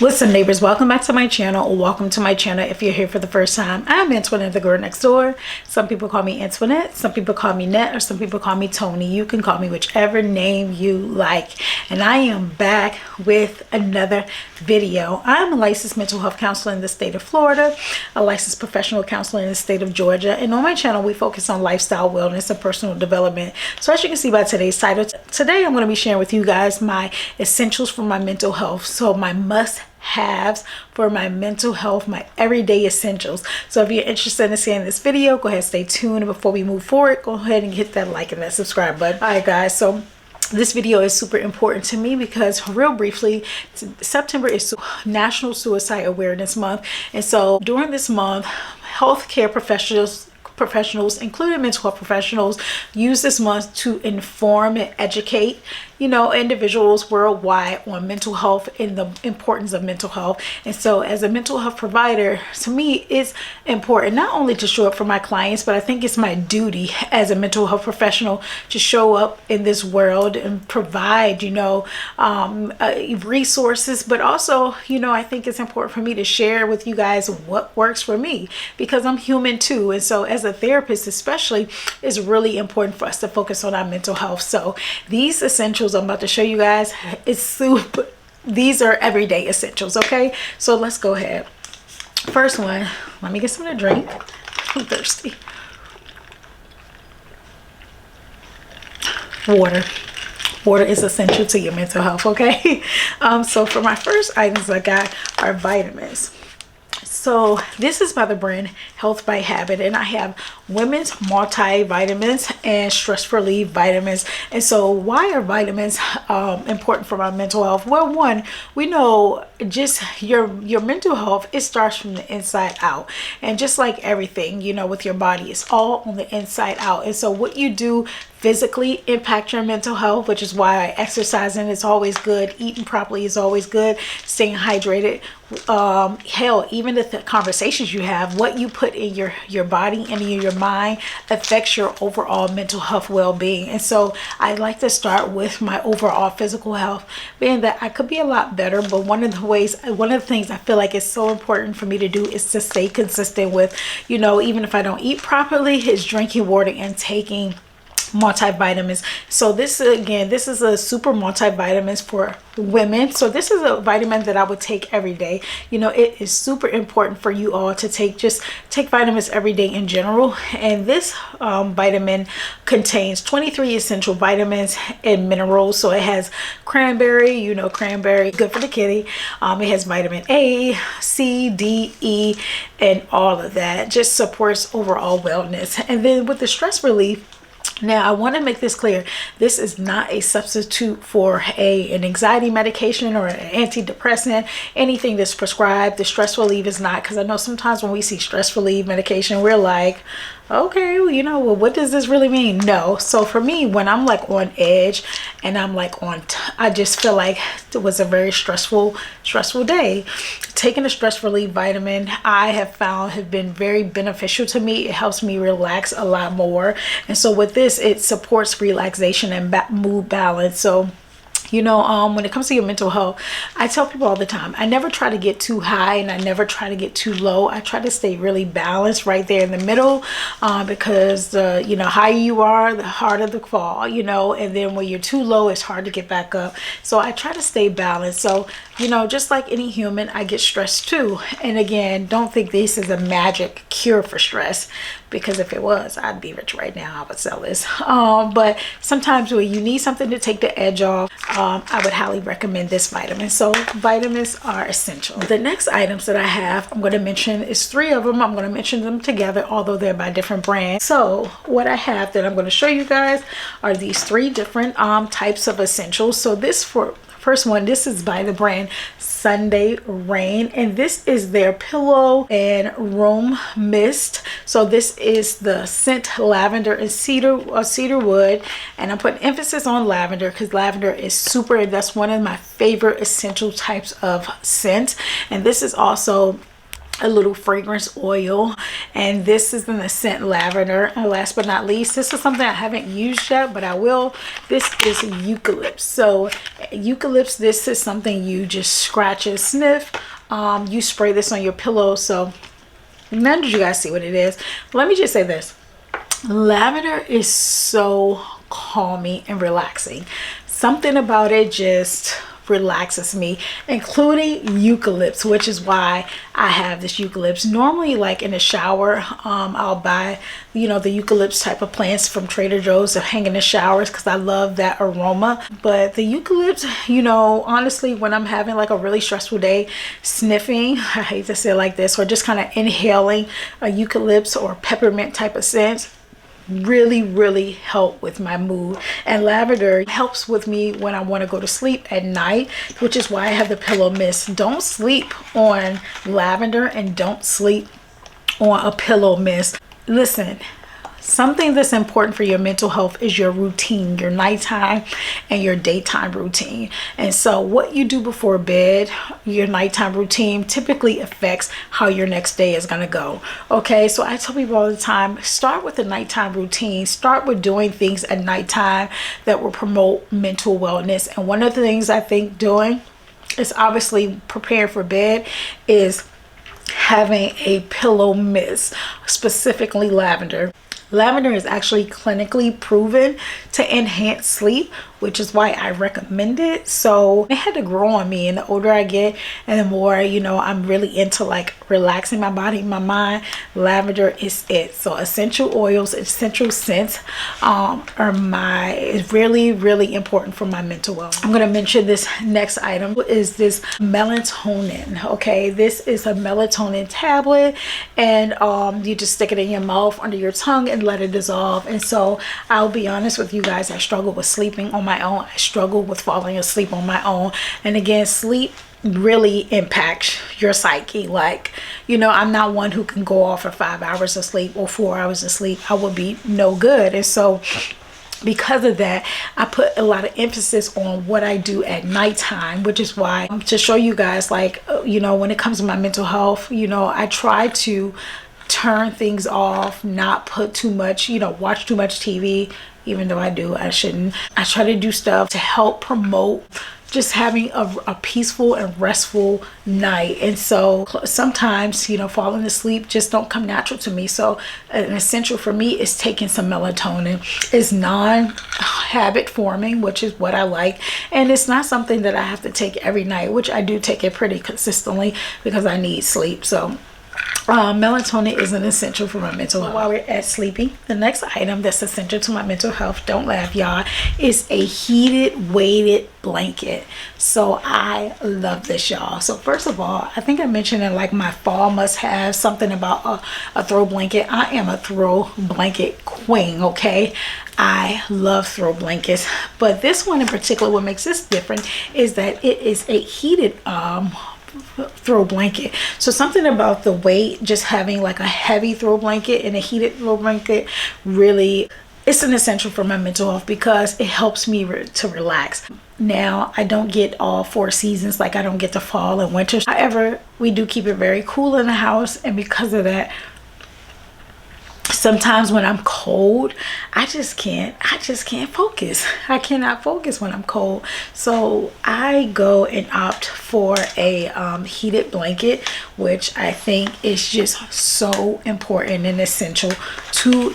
What's up, neighbors? Welcome back to my channel, or welcome to my channel if you're here for the first time. I'm Antoinette, the girl next door. Some people call me Antoinette, some people call me Net, or some people call me Tony. You can call me whichever name you like. And I am back with another video. I'm a licensed mental health counselor in the state of Florida, a licensed professional counselor in the state of Georgia, and on my channel we focus on lifestyle wellness and personal development. So as you can see by today's title, today I'm going to be sharing with you guys my essentials for my mental health. So my must-haves for my mental health, my everyday essentials. So if you're interested in seeing this video, go ahead, stay tuned. And before we move forward, go ahead and hit that like and that subscribe button. All right, guys, so this video is super important to me because, real briefly, September is National Suicide Awareness Month. And so during this month, healthcare professionals, including mental health professionals, use this month to inform and educate individuals worldwide on mental health and the importance of mental health. And so as a mental health provider, to me, it's important not only to show up for my clients, but I think it's my duty as a mental health professional to show up in this world and provide resources, but also I think it's important for me to share with you guys what works for me, because I'm human too. And so as a therapist especially, it's really important for us to focus on our mental health. So these essentials I'm about to show you guys, these are everyday essentials. Okay, so let's go ahead. First one, let me get something to drink. I'm thirsty. Water is essential to your mental health. Okay, so for my first items I got are vitamins. So this is by the brand Health by Habit, and I have women's multivitamins and stress relief vitamins. And so why are vitamins important for my mental health? Well, one, we know just your mental health, it starts from the inside out, and just like everything with your body, it's all on the inside out. And so what you do physically impact your mental health, which is why exercising is always good, eating properly is always good, staying hydrated. Hell, even the conversations you have, what you put in your body and in your mind affects your overall mental health well-being. And so I like to start with my overall physical health, being that I could be a lot better, but one of the things I feel like is so important for me to do is to stay consistent with, even if I don't eat properly, is drinking water and taking multivitamins. So this is a super multivitamins for women. So this is a vitamin that I would take every day. It is super important for you all to take vitamins every day in general. And this vitamin contains 23 essential vitamins and minerals. So it has cranberry, cranberry, good for the kitty. It has vitamin A, C, D, E, and all of that. Just supports overall wellness. And then with the stress relief, now, I want to make this clear. This is not a substitute for an anxiety medication or an antidepressant, anything that's prescribed. The stress relief is not, because I know sometimes when we see stress relief medication, we're like, okay, well, what does this really mean? No. So for me, when I'm like on edge and I'm like I just feel like it was a very stressful day. Taking a stress relief vitamin, I have found have been very beneficial to me. It helps me relax a lot more. And so with this, it supports relaxation and mood balance. So when it comes to your mental health, I tell people all the time, I never try to get too high and I never try to get too low. I try to stay really balanced right there in the middle, because the higher you are, the harder the fall, and then when you're too low, it's hard to get back up. So I try to stay balanced. So just like any human, I get stressed too. And again, don't think this is a magic cure for stress, because if it was, I'd be rich right now. I would sell this. But sometimes when you need something to take the edge off, I would highly recommend this vitamin. So vitamins are essential. The next items that I have, I'm going to mention is 3 of them. I'm going to mention them together, although they're by different brands. So what I have that I'm going to show you guys are these 3 different types of essentials. So first one, this is by the brand Sunday Rain, and this is their pillow and room mist. So this is the scent lavender and cedar wood, and I'm putting emphasis on lavender because lavender is that's one of my favorite essential types of scent. And this is also a little fragrance oil, and this is in the scent lavender. And last but not least, this is something I haven't used yet, but I will. This is eucalyptus. So eucalyptus, this is something you just scratch and sniff. You spray this on your pillow. So none of you guys see what it is. Let me just say this: lavender is so calming and relaxing. Something about it just relaxes me, including eucalyptus, which is why I have this eucalyptus. Normally, like in the shower, I'll buy, you know, the eucalyptus type of plants from Trader Joe's to hang in the showers because I love that aroma. But the eucalyptus, you know, honestly, when I'm having like a really stressful day, sniffing, I hate to say it like this, or just kind of inhaling a eucalyptus or peppermint type of scent, really help with my mood. And lavender helps with me when I want to go to sleep at night, which is why I have the pillow mist. Don't sleep on lavender and don't sleep on a pillow mist. Listen, something that's important for your mental health is your routine, your nighttime and your daytime routine. And so what you do before bed, your nighttime routine, typically affects how your next day is going to go. Okay, so I tell people all the time, start with the nighttime routine. Start with doing things at nighttime that will promote mental wellness. And one of the things I think doing is obviously preparing for bed is having a pillow mist, specifically lavender. Lavender is actually clinically proven to enhance sleep, which is why I recommend it. So it had to grow on me, and the older I get and the more, you know, I'm really into like relaxing my body, my mind, lavender is it. So essential oils, essential scents is really important for my mental wellness. I'm going to mention this next item is this melatonin. Okay, this is a melatonin tablet, and you just stick it in your mouth under your tongue and let it dissolve. And so I'll be honest with you guys, I struggle with sleeping on my own. I struggle with falling asleep on my own. And again, sleep really impacts your psyche. Like, you know, I'm not one who can go off for 5 hours of sleep or 4 hours of sleep. I would be no good. And so because of that, I put a lot of emphasis on what I do at nighttime, which is why to show you guys, like, you know, when it comes to my mental health, you know, I try to turn things off, not put too much, you know, watch too much TV, even though I shouldn't. I try to do stuff to help promote just having a peaceful and restful night. And so sometimes, you know, falling asleep just don't come natural to me. So an essential for me is taking some melatonin. It's non-habit forming, which is what I like. And it's not something that I have to take every night, which I do take it pretty consistently because I need sleep. So melatonin is an essential for my mental health. While we're at sleeping, the next item that's essential to my mental health, don't laugh y'all, is a heated weighted blanket. So I love this, y'all. So first of all, I think I mentioned in like my fall must have something about a throw blanket. I am a throw blanket queen. Okay, I love throw blankets, but this one in particular, what makes this different is that it is a heated throw blanket. So something about the weight, just having like a heavy throw blanket and a heated throw blanket, really, it's an essential for my mental health because it helps me to relax. Now, I don't get all 4 seasons, like I don't get the fall and winter. However, we do keep it very cool in the house, and because of that, sometimes when I'm cold, I just can't focus. I cannot focus when I'm cold. So I go and opt for a heated blanket, which I think is just so important and essential to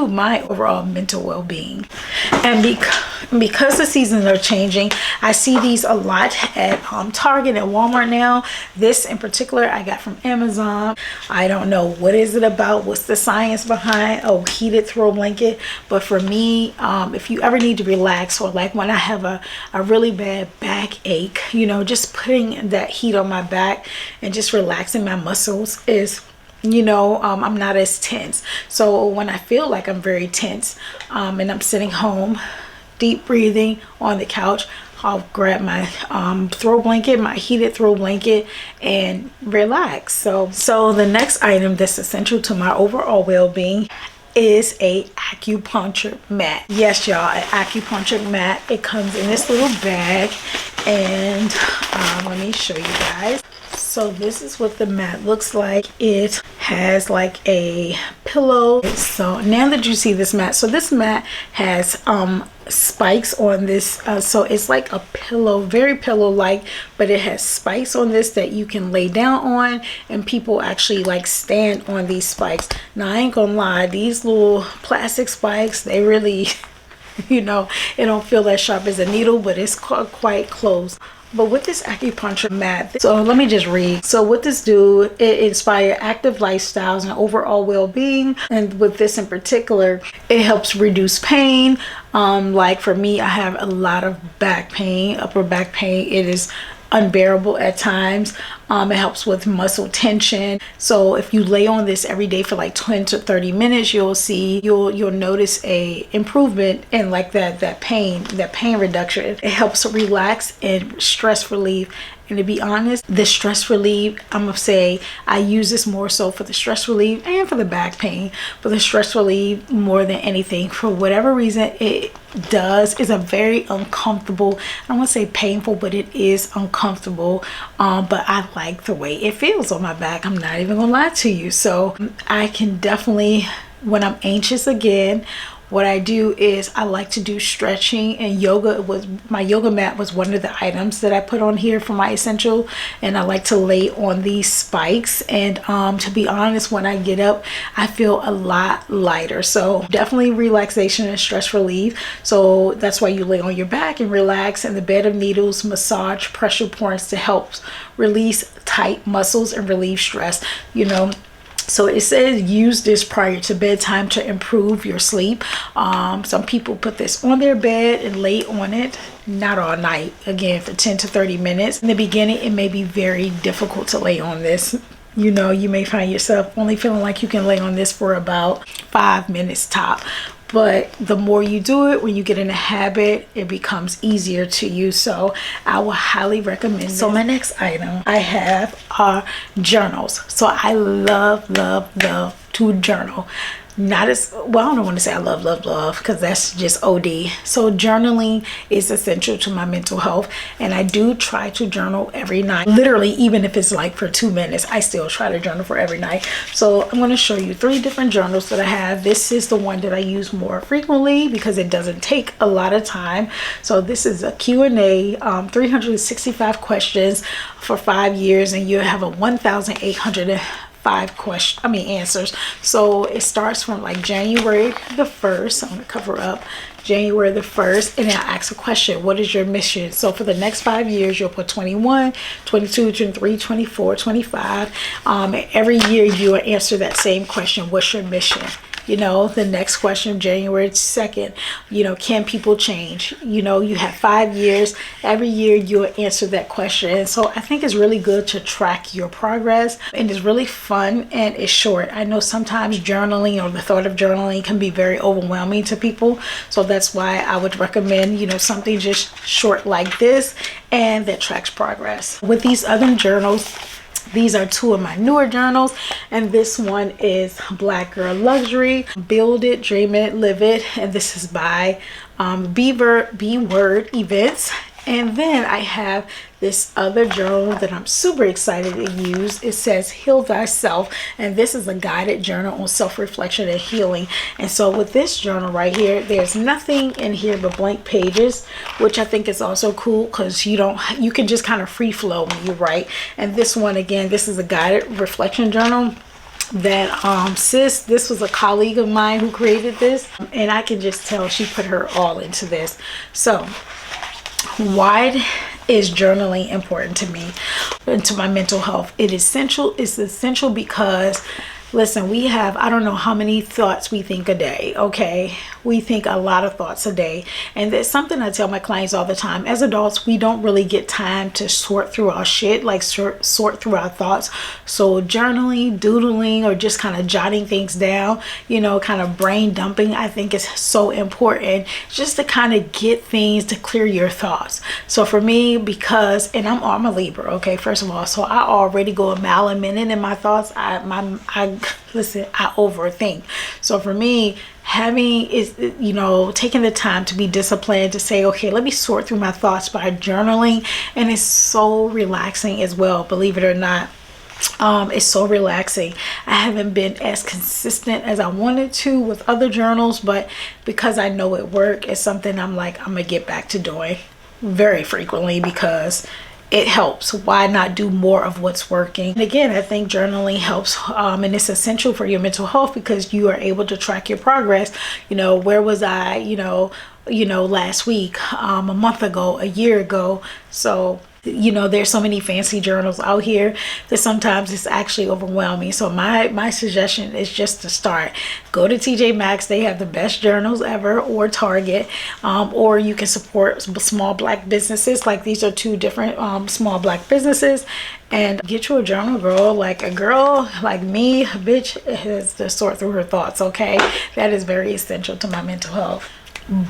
my overall mental well-being. And because the seasons are changing, I see these a lot at Target and Walmart now. This in particular I got from Amazon. I don't know what is it about, what's the science behind a heated throw blanket, but for me, if you ever need to relax, or like when I have a really bad backache, you know, just putting that heat on my back and just relaxing my muscles is, you know, I'm not as tense. So when I feel like I'm very tense and I'm sitting home, deep breathing on the couch, I'll grab my throw blanket, my heated throw blanket, and relax. So the next item that's essential to my overall well-being is a acupuncture mat. Yes, y'all, an acupuncture mat. It comes in this little bag, and let me show you guys. So this is what the mat looks like. It has like a pillow. So now that you see this mat, so this mat has spikes on this, so it's like a pillow, very pillow like, but it has spikes on this that you can lay down on, and people actually like stand on these spikes. Now I ain't gonna lie, these little plastic spikes, they really you know, it don't feel as sharp as a needle, but it's quite close. But with this acupuncture mat, so let me just read. So what this do, it inspire active lifestyles and overall well-being. And with this in particular, it helps reduce pain. Like for me, I have a lot of back pain, upper back pain. It is unbearable at times. It helps with muscle tension. So if you lay on this every day for like 20 to 30 minutes, you'll notice a improvement in like that pain reduction. It helps relax and stress relief. And to be honest, the stress relief, I'm gonna say I use this more so for the stress relief and for the back pain, but the stress relief more than anything. For whatever reason, it does is a very uncomfortable, I don't want to say painful, but it is uncomfortable. But I like the way it feels on my back. I'm not even gonna lie to you. So I can definitely, when I'm anxious again, what I do is I like to do stretching, and my yoga mat was one of the items that I put on here for my essential, and I like to lay on these spikes. And to be honest, when I get up, I feel a lot lighter. So definitely relaxation and stress relief. So that's why you lay on your back and relax in the bed of needles, massage pressure points to help release tight muscles and relieve stress, you know. So it says use this prior to bedtime to improve your sleep. Some people put this on their bed and lay on it, not all night, again for 10 to 30 minutes. In the beginning, it may be very difficult to lay on this. You know, you may find yourself only feeling like you can lay on this for about 5 minutes top. But the more you do it, when you get in a habit, it becomes easier to use. So I will highly recommend this. So my next item I have are journals. So I love to journal. Not as well, I don't want to say I love because that's just OD. So journaling is essential to my mental health, and I do try to journal every night. Literally, even if it's like for 2 minutes, I still try to journal for every night. So I'm going to show you 3 different journals that I have. This is the one that I use more frequently because it doesn't take a lot of time. So this is a Q&A, 365 questions for 5 years, and you have a 1,805 answers. So it starts from like January the 1st. I'm going to cover up January the 1st, and then I ask a question: what is your mission? So for the next 5 years, you'll put 21, 22, 23, 24, 25. Every year you will answer that same question: what's your mission? You know, the next question, January 2nd, you know, can people change? You know, you have 5 years. Every year you'll answer that question. And so I think it's really good to track your progress, and it's really fun and it's short. I know sometimes journaling or the thought of journaling can be very overwhelming to people. So that's why I would recommend, you know, something just short like this and that tracks progress. With these other journals, these are 2 of my newer journals, and this one is Black Girl Luxury, Build It, Dream It, Live It, and this is by B Word Events. And then I have this other journal that I'm super excited to use. It says Heal Thyself, and this is a guided journal on self-reflection and healing. And so with this journal right here, there's nothing in here but blank pages, which I think is also cool because you can just kind of free flow when you write. And this one, again, this is a guided reflection journal that this was a colleague of mine who created this, and I can just tell she put her all into this. So why is journaling important to me and to my mental health? It's essential because, listen, we have, I don't know how many thoughts we think a day, okay? We think a lot of thoughts a day. And there's something I tell my clients all the time. As adults, we don't really get time to sort through our shit, like sort through our thoughts. So journaling, doodling, or just kind of jotting things down, you know, kind of brain dumping, I think is so important just to kind of get things to clear your thoughts. So for me, and I'm a Libra, okay, first of all, so I already go a mile a minute in my thoughts. Listen, I overthink. So for me, having is, you know, taking the time to be disciplined, to say, okay, let me sort through my thoughts by journaling. And it's so relaxing as well, believe it or not. It's so relaxing. I haven't been as consistent as I wanted to with other journals, but because I know it works, it's something I'm like, I'm gonna get back to doing very frequently because it helps. Why not do more of what's working? And again, I think journaling helps, and it's essential for your mental health because you are able to track your progress. You know, where was I, last week, a month ago, a year ago. So, you know, there's so many fancy journals out here that sometimes it's actually overwhelming. So my suggestion is just to start. Go to TJ Maxx. They have the best journals ever, or Target, or you can support small black businesses. Like these are two different small black businesses. And get you a journal, girl. Like a girl like me, a bitch, has to sort through her thoughts, okay? That is very essential to my mental health.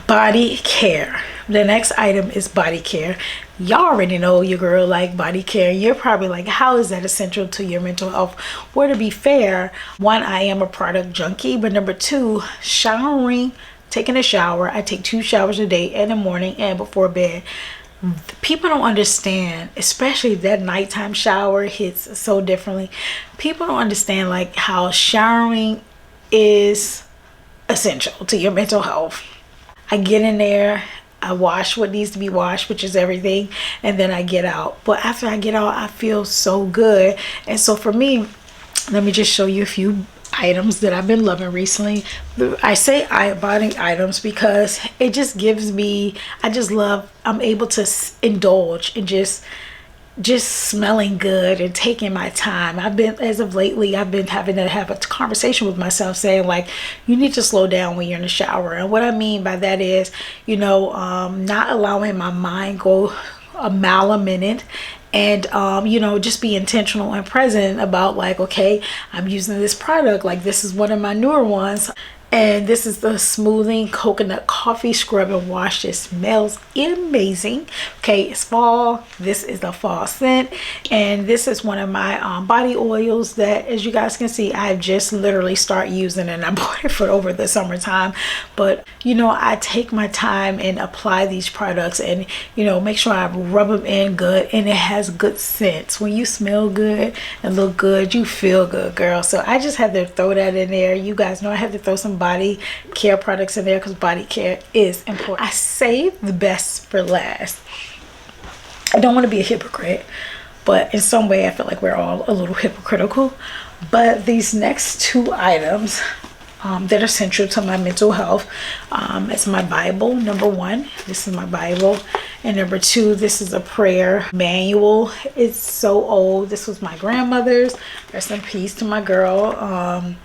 Body care. The next item is body care. Y'all already know your girl like body care. You're probably like, how is that essential to your mental health? Well, to be fair, one, I am a product junkie, but number two, showering, taking a shower. I take 2 showers a day, in the morning and before bed. People don't understand, especially that nighttime shower hits so differently. People don't understand like how showering is essential to your mental health. I get in there, I wash what needs to be washed, which is everything, and then I get out. But after I get out, I feel so good. And so for me, let me just show you a few items that I've been loving recently. I say body items because it just gives me, I'm able to indulge in just smelling good and taking my time. As of lately, I've been having to have a conversation with myself saying like, you need to slow down when you're in the shower. And what I mean by that is, not allowing my mind go a mile a minute, and just be intentional and present about like, okay, I'm using this product, like this is one of my newer ones, and this is the smoothing coconut coffee scrub and wash. It smells amazing. Okay, it's fall. This is the fall scent, and this is one of my body oils that, as you guys can see, I've just literally started using, and I bought it for over the summertime. But I take my time and apply these products, and make sure I rub them in good, and it has good scents. When you smell good and look good, you feel good, girl. So I just had to throw that in there. You guys know I had to throw some body care products in there because body care is important. I save the best for last. I don't want to be a hypocrite, but in some way I feel like we're all a little hypocritical. But these next 2 items that are essential to my mental health, it's my Bible. Number 1, this is my Bible, and number 2, this is a prayer manual. It's so old. This was my grandmother's. Rest in peace to my girl.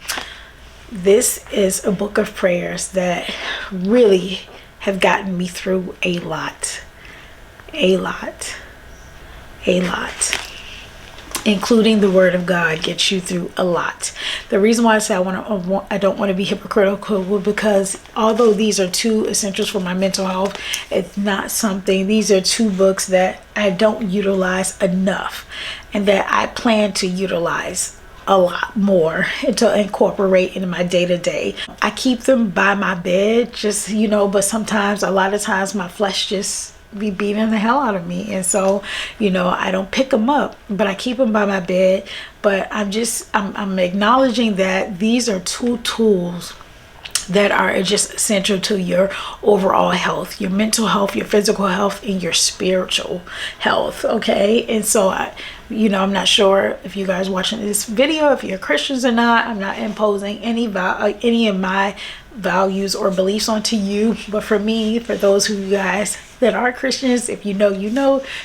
This is a book of prayers that really have gotten me through a lot, including the Word of God gets you through a lot. The reason why I say I don't want to be hypocritical, because although these are 2 essentials for my mental health, it's not something, these are 2 books that I don't utilize enough, and that I plan to utilize a lot more and to incorporate into my day-to-day. I keep them by my bed, just but sometimes, a lot of times, my flesh just be beating the hell out of me, and so I don't pick them up, but I keep them by my bed. But I'm acknowledging that these are 2 tools that are just essential to your overall health, your mental health, your physical health, and your spiritual health. Okay, and so I'm not sure if you guys watching this video, if you're Christians or not. I'm not imposing any of my values or beliefs onto you, but for me, for those of you guys that are Christians, if you know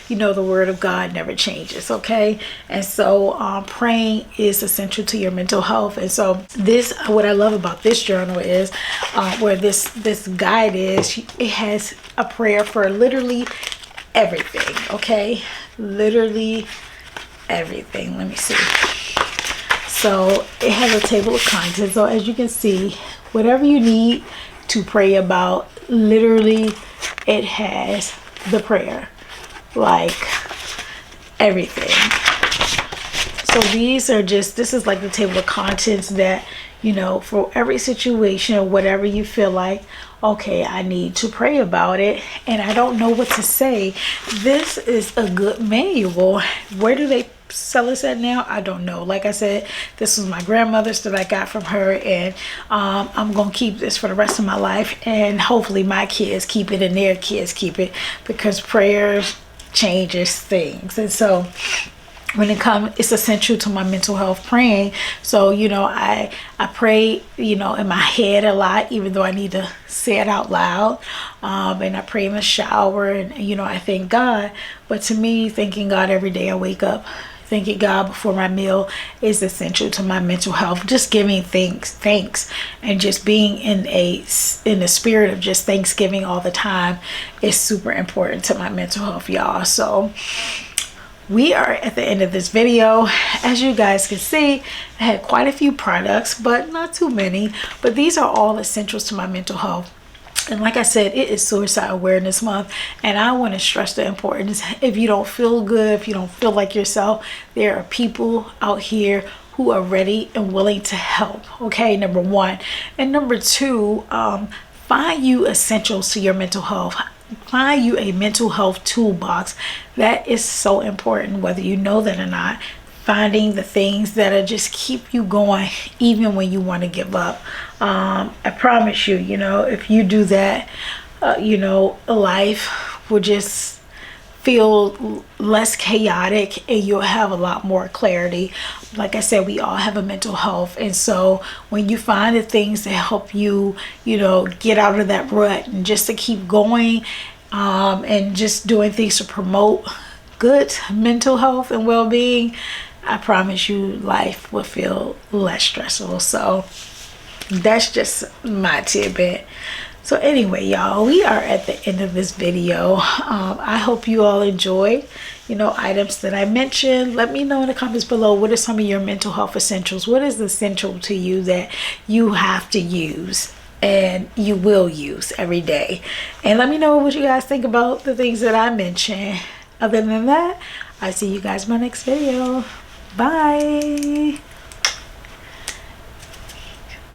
the Word of God never changes. Okay, and so praying is essential to your mental health. And so what I love about this journal is where this guide is, it has a prayer for literally everything. Okay, literally everything. Let me see. So it has a table of contents. So as you can see, whatever you need to pray about, literally it has the prayer, like everything. So these are just, this is like the table of contents that, you know, for every situation or whatever you feel like, okay, I need to pray about it and I don't know what to say. This is a good manual. Where do they sell this at now? I don't know. Like I said, this was my grandmother's that I got from her, and I'm gonna keep this for the rest of my life, and hopefully my kids keep it and their kids keep it, because prayer changes things. And so when it comes, it's essential to my mental health, praying. So, you know, I pray, you know, in my head a lot, even though I need to say it out loud. And I pray in the shower, and, you know, I thank God. But to me, thanking God every day I wake up, thanking God before my meal, is essential to my mental health. Just giving thanks, and just being in the spirit of just Thanksgiving all the time is super important to my mental health, y'all. So we are at the end of this video. As you guys can see, I had quite a few products, but not too many. But these are all essentials to my mental health. And like I said, it is Suicide Awareness Month, and I want to stress the importance. If you don't feel good, if you don't feel like yourself, there are people out here who are ready and willing to help. Okay, number one. And number two, find you essentials to your mental health. Find you a mental health toolbox. That is so important, whether you know that or not. Finding the things that'll just keep you going even when you want to give up. I promise you, you know, if you do that, you know, life will just feel less chaotic, and you'll have a lot more clarity. Like I said, we all have a mental health, and so when you find the things that help you, you know, get out of that rut and just to keep going, and just doing things to promote good mental health and well-being, I promise you life will feel less stressful. So that's just my tidbit. So anyway, y'all, we are at the end of this video. I hope you all enjoyed, you know, items that I mentioned. Let me know in the comments below, what are some of your mental health essentials? What is essential to you that you have to use and you will use every day? And let me know what you guys think about the things that I mentioned. Other than that, I'll see you guys in my next video. Bye.